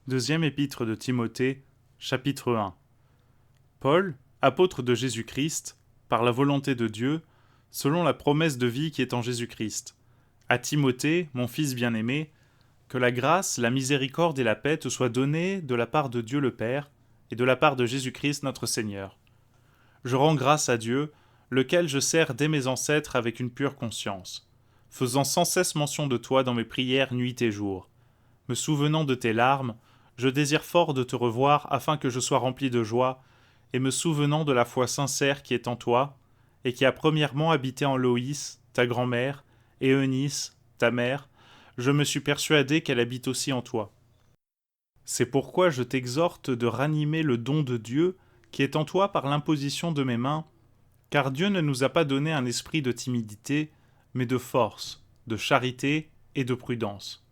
Deuxième épître de Timothée, chapitre 1. Paul, apôtre de Jésus-Christ, par la volonté de Dieu, selon la promesse de vie qui est en Jésus-Christ. À Timothée, mon fils bien-aimé, que la grâce, la miséricorde et la paix te soient données de la part de Dieu le Père et de la part de Jésus-Christ notre Seigneur. Je rends grâce à Dieu, lequel je sers dès mes ancêtres avec une pure conscience, faisant sans cesse mention de toi dans mes prières nuit et jour. Me souvenant de tes larmes, je désire fort de te revoir afin que je sois rempli de joie, et me souvenant de la foi sincère qui est en toi, et qui a premièrement habité en Loïs, ta grand-mère, et Eunice, ta mère, je me suis persuadé qu'elle habite aussi en toi. C'est pourquoi je t'exhorte de ranimer le don de Dieu qui est en toi par l'imposition de mes mains, car Dieu ne nous a pas donné un esprit de timidité, mais de force, de charité et de prudence.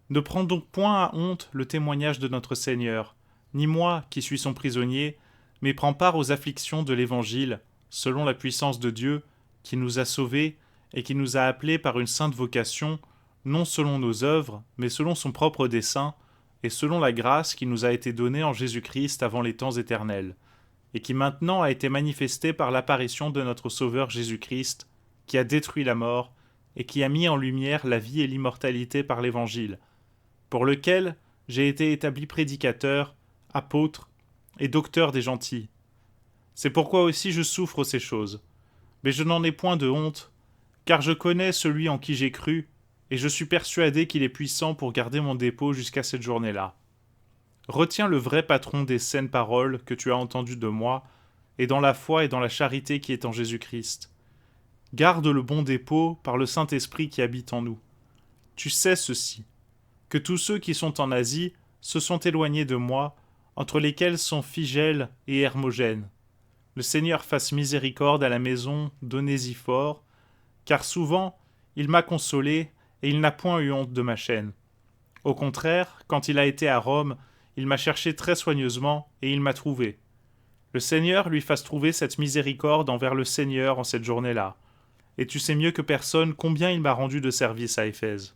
Ne prends donc point à honte le témoignage de notre Seigneur, ni moi qui suis son prisonnier, mais prends part aux afflictions de l'Évangile, selon la puissance de Dieu, qui nous a sauvés et qui nous a appelés par une sainte vocation, non selon nos œuvres, mais selon son propre dessein, et selon la grâce qui nous a été donnée en Jésus-Christ avant les temps éternels, et qui maintenant a été manifestée par l'apparition de notre Sauveur Jésus-Christ, qui a détruit la mort, et qui a mis en lumière la vie et l'immortalité par l'Évangile, pour lequel j'ai été établi prédicateur, apôtre et docteur des gentils. C'est pourquoi aussi je souffre ces choses. Mais je n'en ai point de honte, car je connais celui en qui j'ai cru, et je suis persuadé qu'il est puissant pour garder mon dépôt jusqu'à cette journée-là. Retiens le vrai patron des saines paroles que tu as entendues de moi, et dans la foi et dans la charité qui est en Jésus-Christ. Garde le bon dépôt par le Saint-Esprit qui habite en nous. Tu sais ceci, que tous ceux qui sont en Asie se sont éloignés de moi, entre lesquels sont Phygèle et Hermogène. Le Seigneur fasse miséricorde à la maison d'Onésiphore, car souvent il m'a consolé et il n'a point eu honte de ma chaîne. Au contraire, quand il a été à Rome, il m'a cherché très soigneusement et il m'a trouvé. Le Seigneur lui fasse trouver cette miséricorde envers le Seigneur en cette journée-là. Et tu sais mieux que personne combien il m'a rendu de service à Éphèse.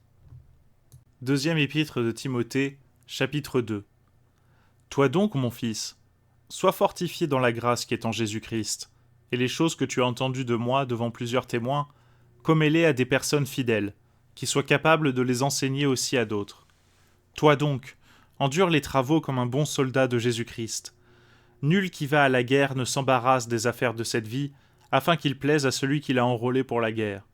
Deuxième épître de Timothée, chapitre 2. Toi donc, mon fils, sois fortifié dans la grâce qui est en Jésus-Christ, et les choses que tu as entendues de moi devant plusieurs témoins, commets-les à des personnes fidèles, qui soient capables de les enseigner aussi à d'autres. Toi donc, endure les travaux comme un bon soldat de Jésus-Christ. Nul qui va à la guerre ne s'embarrasse des affaires de cette vie, afin qu'il plaise à celui qui l'a enrôlé pour la guerre.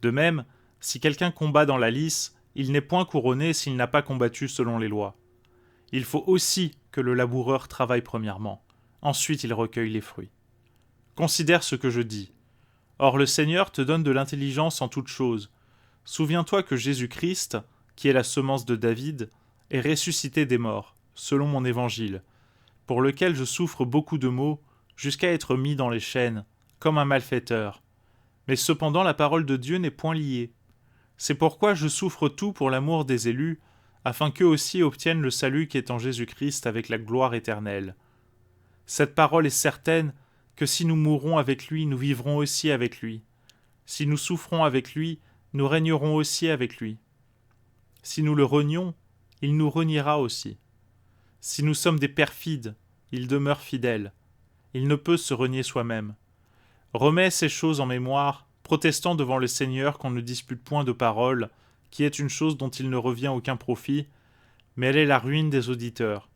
De même, si quelqu'un combat dans la lice, il n'est point couronné s'il n'a pas combattu selon les lois. Il faut aussi que le laboureur travaille premièrement, ensuite il recueille les fruits. Considère ce que je dis. Or le Seigneur te donne de l'intelligence en toutes choses. Souviens-toi que Jésus-Christ, qui est la semence de David, est ressuscité des morts, selon mon évangile, pour lequel je souffre beaucoup de maux, jusqu'à être mis dans les chaînes, comme un malfaiteur. Mais cependant la parole de Dieu n'est point liée. C'est pourquoi je souffre tout pour l'amour des élus, afin qu'eux aussi obtiennent le salut qui est en Jésus-Christ avec la gloire éternelle. Cette parole est certaine que si nous mourrons avec lui, nous vivrons aussi avec lui. Si nous souffrons avec lui, nous régnerons aussi avec lui. Si nous le renions, il nous reniera aussi. Si nous sommes des perfides, il demeure fidèle. Il ne peut se renier soi-même. Remets ces choses en mémoire, protestant devant le Seigneur qu'on ne dispute point de parole, qui est une chose dont il ne revient aucun profit, mais elle est la ruine des auditeurs.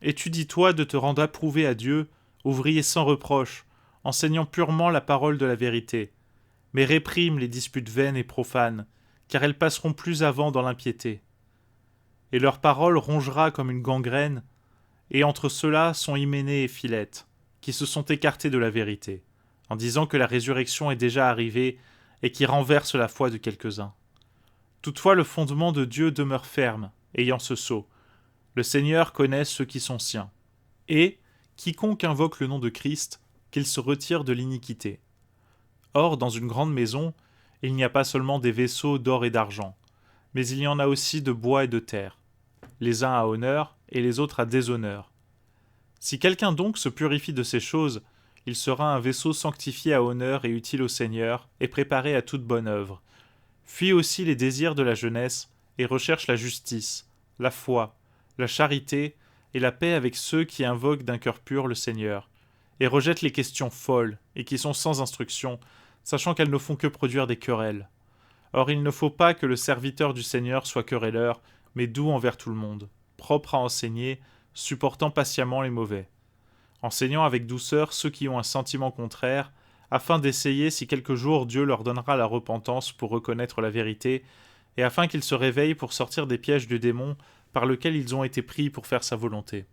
Étudie-toi de te rendre approuvé à Dieu, ouvrier sans reproche, enseignant purement la parole de la vérité, mais réprime les disputes vaines et profanes, car elles passeront plus avant dans l'impiété. Et leur parole rongera comme une gangrène, et entre ceux-là sont Hyménée et Philette, qui se sont écartés de la vérité, en disant que la résurrection est déjà arrivée et qui renverse la foi de quelques-uns. Toutefois le fondement de Dieu demeure ferme, ayant ce sceau. Le Seigneur connaît ceux qui sont siens. Et, quiconque invoque le nom de Christ, qu'il se retire de l'iniquité. Or, dans une grande maison, il n'y a pas seulement des vaisseaux d'or et d'argent, mais il y en a aussi de bois et de terre, les uns à honneur et les autres à déshonneur. Si quelqu'un donc se purifie de ces choses, il sera un vaisseau sanctifié à honneur et utile au Seigneur, et préparé à toute bonne œuvre. Fuis aussi les désirs de la jeunesse, et recherche la justice, la foi, la charité et la paix avec ceux qui invoquent d'un cœur pur le Seigneur, et rejettent les questions folles et qui sont sans instruction, sachant qu'elles ne font que produire des querelles. Or il ne faut pas que le serviteur du Seigneur soit querelleur, mais doux envers tout le monde, propre à enseigner, supportant patiemment les mauvais, enseignant avec douceur ceux qui ont un sentiment contraire, afin d'essayer si quelque jour Dieu leur donnera la repentance pour reconnaître la vérité, et afin qu'ils se réveillent pour sortir des pièges du démon par lequel ils ont été pris pour faire sa volonté.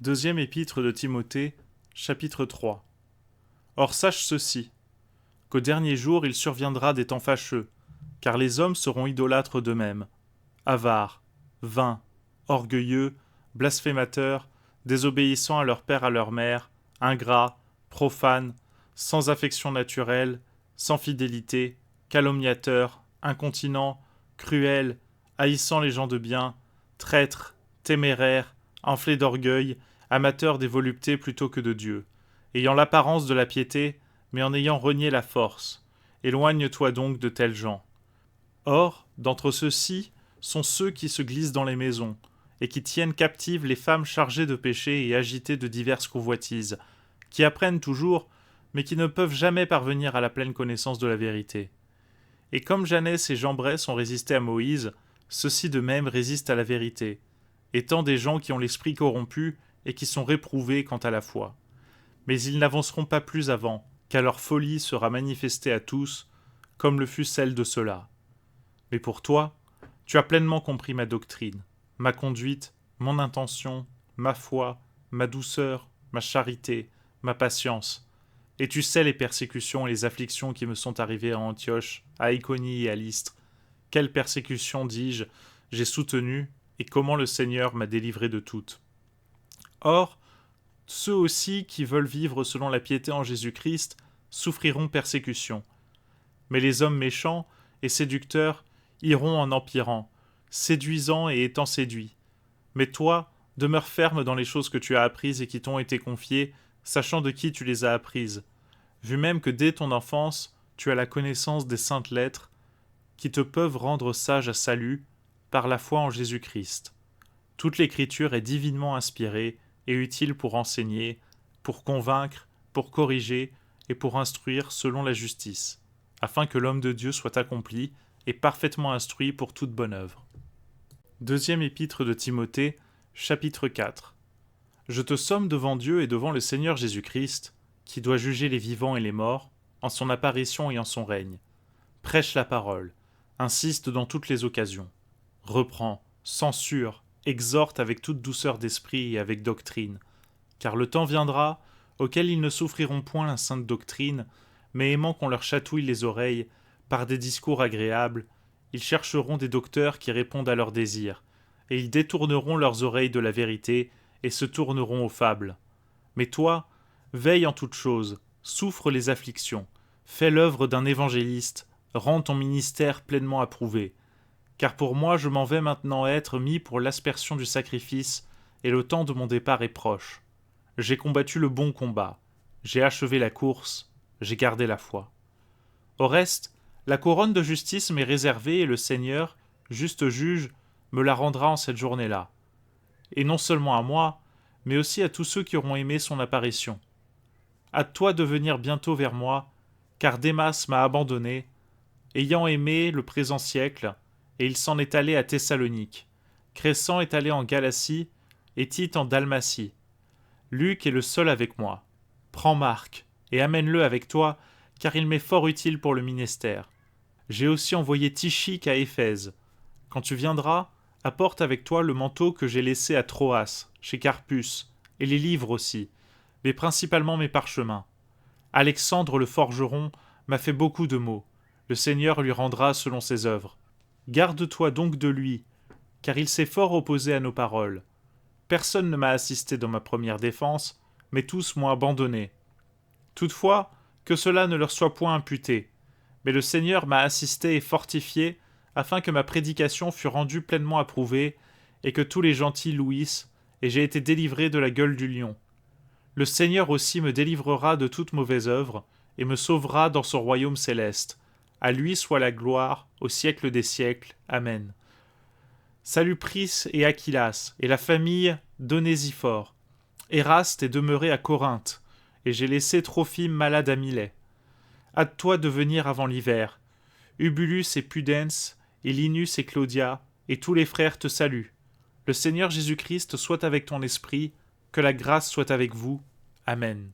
Deuxième épître de Timothée, chapitre 3. Or sache ceci, qu'au dernier jour il surviendra des temps fâcheux, car les hommes seront idolâtres d'eux-mêmes, avares, vains, orgueilleux, blasphémateurs, désobéissants à leur père, à leur mère, ingrats, profanes, sans affection naturelle, sans fidélité, calomniateurs, incontinents, cruels, haïssant les gens de bien, traîtres, téméraires, enflés d'orgueil, amateurs des voluptés plutôt que de Dieu, ayant l'apparence de la piété, mais en ayant renié la force. Éloigne-toi donc de tels gens. Or, d'entre ceux-ci sont ceux qui se glissent dans les maisons, et qui tiennent captives les femmes chargées de péchés et agitées de diverses convoitises, qui apprennent toujours, mais qui ne peuvent jamais parvenir à la pleine connaissance de la vérité. Et comme Janès et Jambres ont résisté à Moïse, ceux-ci de même résistent à la vérité, étant des gens qui ont l'esprit corrompu et qui sont réprouvés quant à la foi. Mais ils n'avanceront pas plus avant, car leur folie sera manifestée à tous, comme le fut celle de ceux-là. Mais pour toi, tu as pleinement compris ma doctrine, ma conduite, mon intention, ma foi, ma douceur, ma charité, ma patience, et tu sais les persécutions et les afflictions qui me sont arrivées à Antioche, à Iconie et à Lystre. Quelles persécutions, dis-je, j'ai soutenues, et comment le Seigneur m'a délivré de toutes. Or, ceux aussi qui veulent vivre selon la piété en Jésus-Christ souffriront persécution. Mais les hommes méchants et séducteurs iront en empirant, séduisant et étant séduits. Mais toi, demeure ferme dans les choses que tu as apprises et qui t'ont été confiées, sachant de qui tu les as apprises, vu même que dès ton enfance, tu as la connaissance des saintes lettres, qui te peuvent rendre sage à salut, par la foi en Jésus-Christ. Toute l'écriture est divinement inspirée et utile pour enseigner, pour convaincre, pour corriger et pour instruire selon la justice, afin que l'homme de Dieu soit accompli et parfaitement instruit pour toute bonne œuvre. Deuxième épître de Timothée, chapitre 4. Je te somme devant Dieu et devant le Seigneur Jésus-Christ, qui doit juger les vivants et les morts, en son apparition et en son règne. Prêche la parole, insiste dans toutes les occasions, reprend, censure, exhorte avec toute douceur d'esprit et avec doctrine, car le temps viendra auquel ils ne souffriront point la sainte doctrine, mais aimant qu'on leur chatouille les oreilles par des discours agréables, ils chercheront des docteurs qui répondent à leurs désirs, et ils détourneront leurs oreilles de la vérité et se tourneront aux fables. Mais toi, veille en toutes choses, souffre les afflictions, fais l'œuvre d'un évangéliste, rends ton ministère pleinement approuvé. Car pour moi je m'en vais maintenant être mis pour l'aspersion du sacrifice, et le temps de mon départ est proche. J'ai combattu le bon combat, j'ai achevé la course, j'ai gardé la foi. Au reste, la couronne de justice m'est réservée et le Seigneur, juste juge, me la rendra en cette journée-là. Et non seulement à moi, mais aussi à tous ceux qui auront aimé son apparition. Hâte-toi de venir bientôt vers moi, car Démas m'a abandonné, ayant aimé le présent siècle, et il s'en est allé à Thessalonique. Crescent est allé en Galatie, et Tite en Dalmatie. Luc est le seul avec moi. Prends Marc, et amène-le avec toi, car il m'est fort utile pour le ministère. J'ai aussi envoyé Tychique à Éphèse. Quand tu viendras, apporte avec toi le manteau que j'ai laissé à Troas, chez Carpus, et les livres aussi, mais principalement mes parchemins. Alexandre le forgeron m'a fait beaucoup de maux. Le Seigneur lui rendra selon ses œuvres. Garde-toi donc de lui, car il s'est fort opposé à nos paroles. Personne ne m'a assisté dans ma première défense, mais tous m'ont abandonné. Toutefois, que cela ne leur soit point imputé. Mais le Seigneur m'a assisté et fortifié, afin que ma prédication fût rendue pleinement approuvée, et que tous les gentils louissent, et j'ai été délivré de la gueule du lion. Le Seigneur aussi me délivrera de toute mauvaise œuvre, et me sauvera dans son royaume céleste. À lui soit la gloire, au siècle des siècles. Amen. Salut Pris et Aquilas, et la famille d'Onésiphore. Éraste est demeuré à Corinthe, et j'ai laissé Trophime malade à Milet. Hâte-toi de venir avant l'hiver. Ubulus et Pudens, et Linus et Claudia, et tous les frères te saluent. Le Seigneur Jésus-Christ soit avec ton esprit, que la grâce soit avec vous. Amen.